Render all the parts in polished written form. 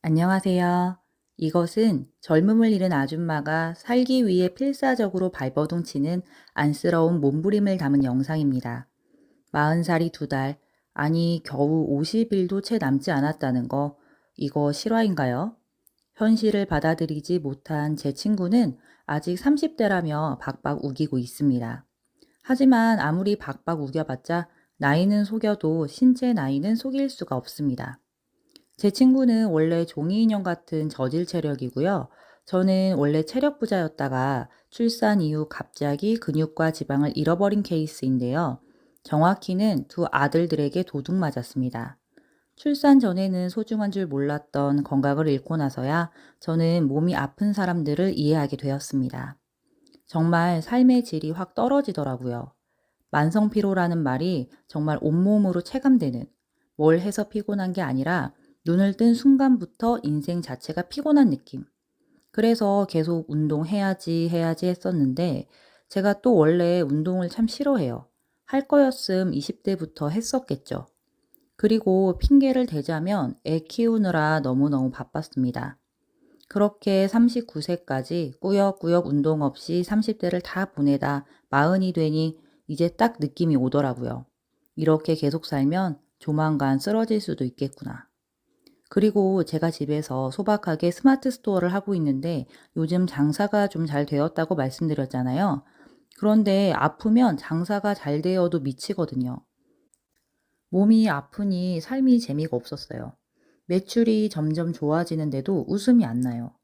안녕하세요. 이것은 젊음을 잃은 아줌마가 살기 위해 필사적으로 발버둥 치는 안쓰러운 몸부림을 담은 영상입니다. 40살이 2달, 아니 겨우 50일도 채 남지 않았다는 거, 이거 실화인가요? 현실을 받아들이지 못한 제 친구는 아직 30대라며 박박 우기고 있습니다. 하지만 아무리 박박 우겨봤자 나이는 속여도 신체 나이는 속일 수가 없습니다. 제 친구는 원래 종이 인형 같은 저질 체력이고요. 저는 원래 체력 부자였다가 출산 이후 갑자기 근육과 지방을 잃어버린 케이스인데요. 정확히는 두 아들들에게 도둑 맞았습니다. 출산 전에는 소중한 줄 몰랐던 건강을 잃고 나서야 저는 몸이 아픈 사람들을 이해하게 되었습니다. 정말 삶의 질이 확 떨어지더라고요. 만성피로라는 말이 정말 온몸으로 체감되는, 뭘 해서 피곤한 게 아니라 눈을 뜬 순간부터 인생 자체가 피곤한 느낌. 그래서 계속 운동해야지 했었는데 제가 또 원래 운동을 참 싫어해요. 할 거였음 20대부터 했었겠죠. 그리고 핑계를 대자면 애 키우느라 너무너무 바빴습니다. 그렇게 39세까지 꾸역꾸역 운동 없이 30대를 다 보내다 40이 되니 이제 딱 느낌이 오더라고요. 이렇게 계속 살면 조만간 쓰러질 수도 있겠구나. 그리고 제가 집에서 소박하게 스마트 스토어를 하고 있는데 요즘 장사가 좀 잘 되었다고 말씀드렸잖아요. 그런데 아프면 장사가 잘 되어도 미치거든요. 몸이 아프니 삶이 재미가 없었어요. 매출이 점점 좋아지는데도 웃음이 안 나요.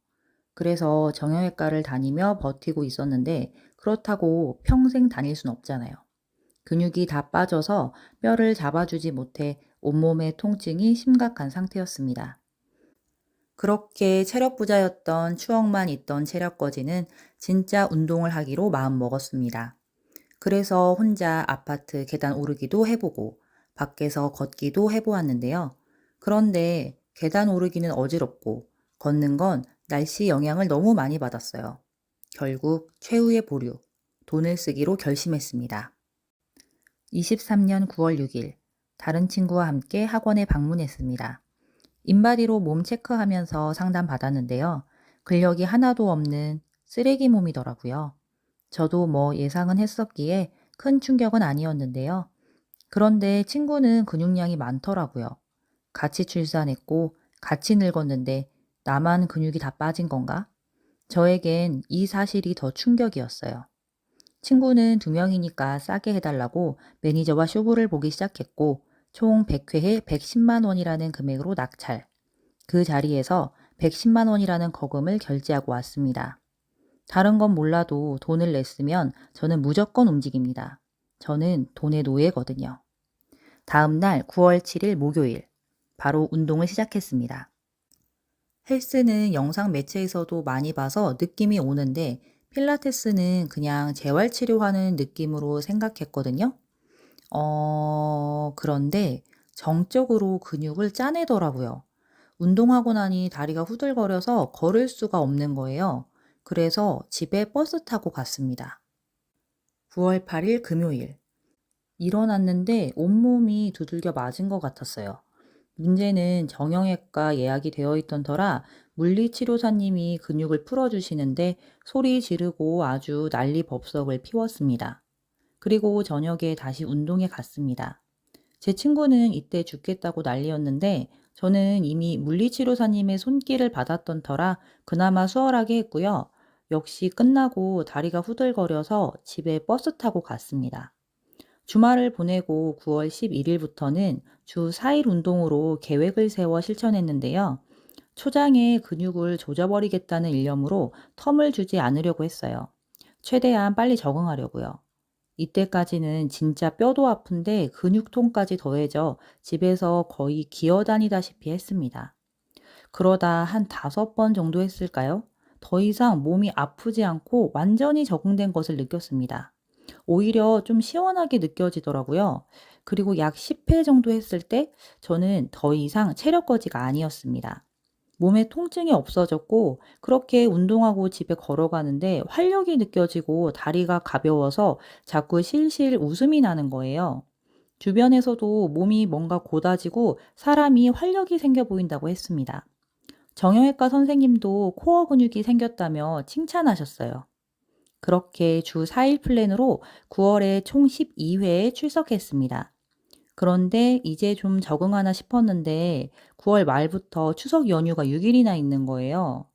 그래서 정형외과를 다니며 버티고 있었는데 그렇다고 평생 다닐 순 없잖아요. 근육이 다 빠져서 뼈를 잡아주지 못해 온몸의 통증이 심각한 상태였습니다. 그렇게 체력 부자였던 추억만 있던 체력 거지는 진짜 운동을 하기로 마음 먹었습니다. 그래서 혼자 아파트 계단 오르기도 해보고 밖에서 걷기도 해보았는데요. 그런데 계단 오르기는 어지럽고 걷는 건 날씨 영향을 너무 많이 받았어요. 결국 최후의 보류, 돈을 쓰기로 결심했습니다. 23년 9월 6일, 다른 친구와 함께 학원에 방문했습니다. 인바디로 몸 체크하면서 상담 받았는데요. 근력이 하나도 없는 쓰레기 몸이더라고요. 저도 뭐 예상은 했었기에 큰 충격은 아니었는데요. 그런데 친구는 근육량이 많더라고요. 같이 출산했고 같이 늙었는데 나만 근육이 다 빠진 건가? 저에겐 이 사실이 더 충격이었어요. 친구는 2명이니까 싸게 해달라고 매니저와 쇼부를 보기 시작했고 총 100회에 110만 원이라는 금액으로 낙찰. 그 자리에서 110만 원이라는 거금을 결제하고 왔습니다. 다른 건 몰라도 돈을 냈으면 저는 무조건 움직입니다. 저는 돈의 노예거든요. 다음 날 9월 7일 목요일, 바로 운동을 시작했습니다. 헬스는 영상 매체에서도 많이 봐서 느낌이 오는데 필라테스는 그냥 재활치료하는 느낌으로 생각했거든요. 그런데 정적으로 근육을 짜내더라고요. 운동하고 나니 다리가 후들거려서 걸을 수가 없는 거예요. 그래서 집에 버스 타고 갔습니다. 9월 8일 금요일. 일어났는데 온몸이 두들겨 맞은 것 같았어요. 문제는 정형외과 예약이 되어 있던 터라 물리치료사님이 근육을 풀어주시는데 소리 지르고 아주 난리법석을 피웠습니다. 그리고 저녁에 다시 운동에 갔습니다. 제 친구는 이때 죽겠다고 난리였는데 저는 이미 물리치료사님의 손길을 받았던 터라 그나마 수월하게 했고요. 역시 끝나고 다리가 후들거려서 집에 버스 타고 갔습니다. 주말을 보내고 9월 11일부터는 주 4일 운동으로 계획을 세워 실천했는데요. 초장에 근육을 조져버리겠다는 일념으로 텀을 주지 않으려고 했어요. 최대한 빨리 적응하려고요. 이때까지는 진짜 뼈도 아픈데 근육통까지 더해져 집에서 거의 기어다니다시피 했습니다. 그러다 한 5번 정도 했을까요? 더 이상 몸이 아프지 않고 완전히 적응된 것을 느꼈습니다. 오히려 좀 시원하게 느껴지더라고요. 그리고 약 10회 정도 했을 때 저는 더 이상 체력 거지가 아니었습니다. 몸에 통증이 없어졌고 그렇게 운동하고 집에 걸어가는데 활력이 느껴지고 다리가 가벼워서 자꾸 실실 웃음이 나는 거예요. 주변에서도 몸이 뭔가 고다지고 사람이 활력이 생겨 보인다고 했습니다. 정형외과 선생님도 코어 근육이 생겼다며 칭찬하셨어요. 그렇게 주 4일 플랜으로 9월에 총 12회에 출석했습니다. 그런데 이제 좀 적응하나 싶었는데 9월 말부터 추석 연휴가 6일이나 있는 거예요.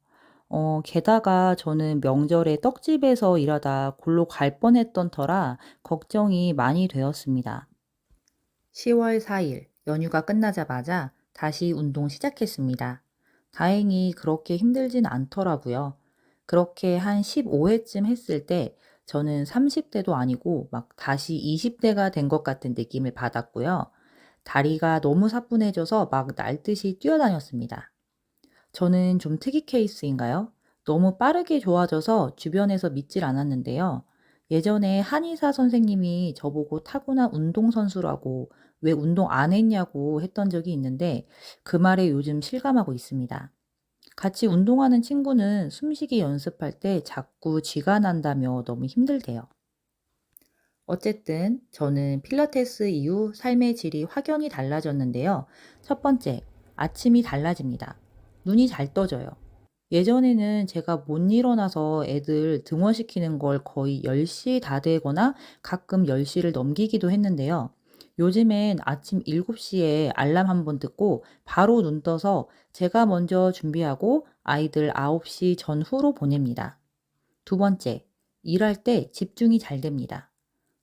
게다가 저는 명절에 떡집에서 일하다 골로 갈 뻔했던 터라 걱정이 많이 되었습니다. 10월 4일 연휴가 끝나자마자 다시 운동 시작했습니다. 다행히 그렇게 힘들진 않더라고요. 그렇게 한 15회쯤 했을 때 저는 30대도 아니고 막 다시 20대가 된 것 같은 느낌을 받았고요. 다리가 너무 사뿐해져서 막 날듯이 뛰어다녔습니다. 저는 좀 특이 케이스인가요? 너무 빠르게 좋아져서 주변에서 믿질 않았는데요. 예전에 한의사 선생님이 저보고 타고난 운동선수라고 왜 운동 안 했냐고 했던 적이 있는데 그 말에 요즘 실감하고 있습니다. 같이 운동하는 친구는 숨쉬기 연습할 때 자꾸 쥐가 난다며 너무 힘들대요. 어쨌든 저는 필라테스 이후 삶의 질이 확연히 달라졌는데요. 첫 번째, 아침이 달라집니다. 눈이 잘 떠져요. 예전에는 제가 못 일어나서 애들 등원시키는 걸 거의 10시 다 되거나 가끔 10시를 넘기기도 했는데요. 요즘엔 아침 7시에 알람 한번 듣고 바로 눈 떠서 제가 먼저 준비하고 아이들 9시 전후로 보냅니다. 두 번째, 일할 때 집중이 잘 됩니다.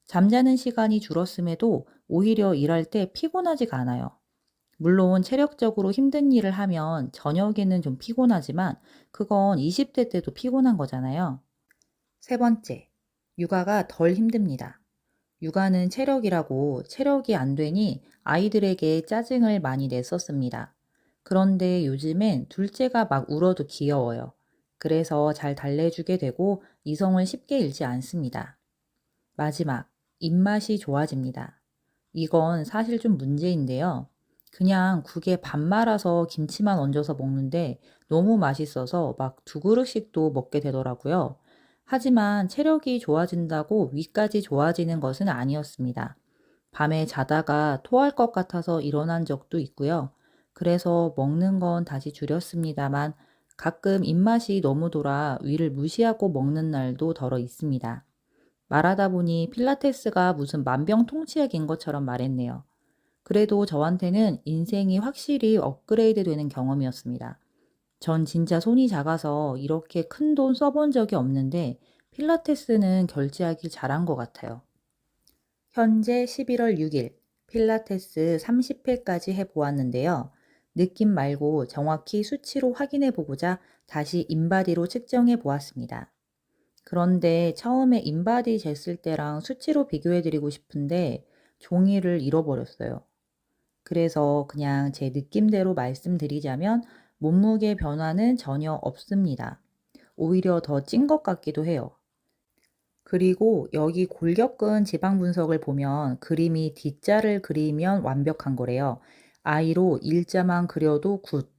잠자는 시간이 줄었음에도 오히려 일할 때 피곤하지가 않아요. 물론 체력적으로 힘든 일을 하면 저녁에는 좀 피곤하지만 그건 20대 때도 피곤한 거잖아요. 세 번째, 육아가 덜 힘듭니다. 육아는 체력이라고 체력이 안 되니 아이들에게 짜증을 많이 냈었습니다. 그런데 요즘엔 둘째가 막 울어도 귀여워요. 그래서 잘 달래주게 되고 이성을 쉽게 잃지 않습니다. 마지막, 입맛이 좋아집니다. 이건 사실 좀 문제인데요. 그냥 국에 밥 말아서 김치만 얹어서 먹는데 너무 맛있어서 막 두 그릇씩도 먹게 되더라고요. 하지만 체력이 좋아진다고 위까지 좋아지는 것은 아니었습니다. 밤에 자다가 토할 것 같아서 일어난 적도 있고요. 그래서 먹는 건 다시 줄였습니다만 가끔 입맛이 너무 돌아 위를 무시하고 먹는 날도 덜어 있습니다. 말하다 보니 필라테스가 무슨 만병통치약인 것처럼 말했네요. 그래도 저한테는 인생이 확실히 업그레이드 되는 경험이었습니다. 전 진짜 손이 작아서 이렇게 큰 돈 써본 적이 없는데 필라테스는 결제하길 잘한 것 같아요. 현재 11월 6일 필라테스 30회까지 해보았는데요. 느낌 말고 정확히 수치로 확인해 보고자 다시 인바디로 측정해 보았습니다. 그런데 처음에 인바디 쟀을 때랑 수치로 비교해 드리고 싶은데 종이를 잃어버렸어요. 그래서 그냥 제 느낌대로 말씀드리자면 몸무게 변화는 전혀 없습니다. 오히려 더 찐 것 같기도 해요. 그리고 여기 골격근 지방 분석을 보면 그림이 D자를 그리면 완벽한 거래요. I로 일자만 그려도 굿.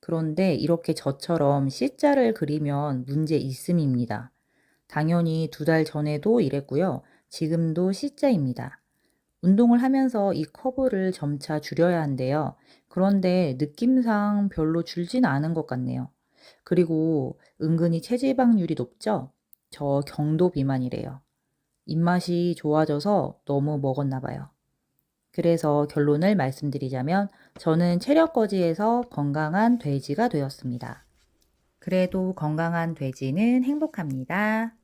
그런데 이렇게 저처럼 C자를 그리면 문제 있음입니다. 당연히 2달 전에도 이랬고요. 지금도 C자입니다. 운동을 하면서 이 커브를 점차 줄여야 한대요. 그런데 느낌상 별로 줄진 않은 것 같네요. 그리고 은근히 체지방률이 높죠? 저 경도 비만이래요. 입맛이 좋아져서 너무 먹었나 봐요. 그래서 결론을 말씀드리자면 저는 체력거지에서 건강한 돼지가 되었습니다. 그래도 건강한 돼지는 행복합니다.